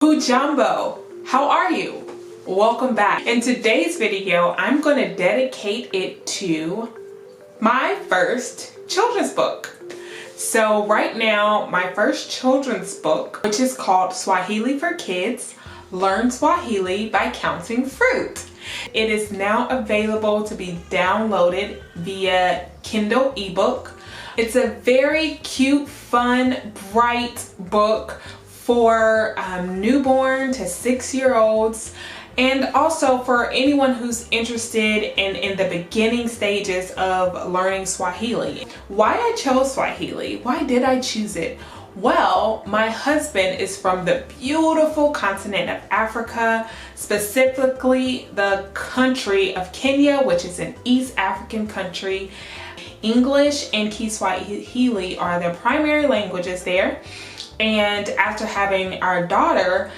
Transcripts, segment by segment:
Hujambo, how are you? Welcome back. In today's video, I'm going to dedicate it to my first children's book. So right now, my first children's book, which is called Swahili for Kids, Learn Swahili by Counting Fruit. It is now available to be downloaded via Kindle ebook. It's a very cute, fun, bright book for newborn to 6-year-olds, and also for anyone who's interested in the beginning stages of learning Swahili. Why I chose Swahili? Why did I choose it? Well, my husband is from the beautiful continent of Africa, specifically the country of Kenya, which is an East African country. English and Kiswahili are the primary languages there. And after having our daughter,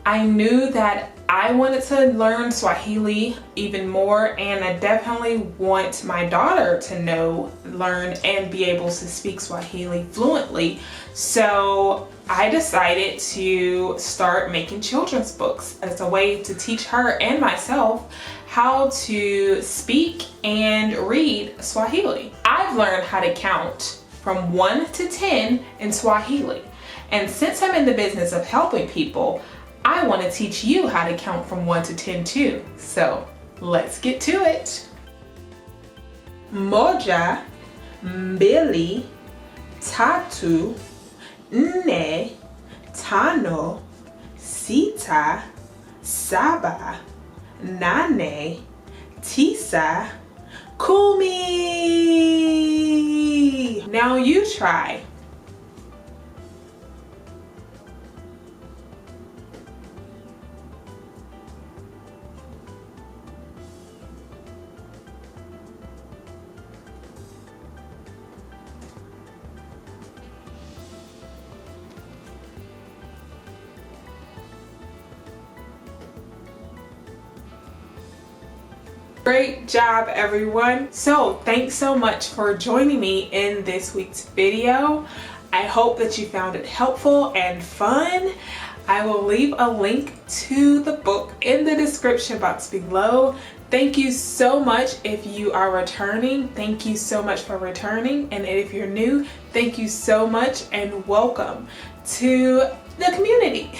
I knew that I wanted to learn Swahili even more, and I definitely want my daughter to learn, and be able to speak Swahili fluently. So I decided to start making children's books as a way to teach her and myself how to speak and read Swahili. I've learned how to count from 1 to 10 in Swahili. And since I'm in the business of helping people, I want to teach you how to count from 1 to 10 too. So let's get to it. Moja, mbili, tatu, nne, tano, sita, saba, nane, tisa, kumi. Now you try. Great job, everyone. So thanks so much for joining me in this week's video. I hope that you found it helpful and fun. I will leave a link to the book in the description box below. Thank you so much if you are returning. Thank you so much for returning. And if you're new, thank you so much and welcome to the community.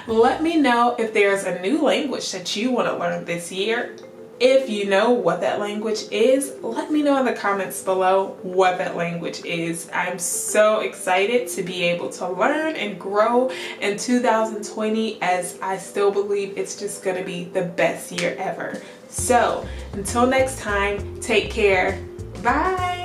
Let me know if there's a new language that you want to learn this year. If you know what that language is, let me know in the comments below what that language is. I'm so excited to be able to learn and grow in 2020, as I still believe it's just going to be the best year ever. So until next time, take care. Bye.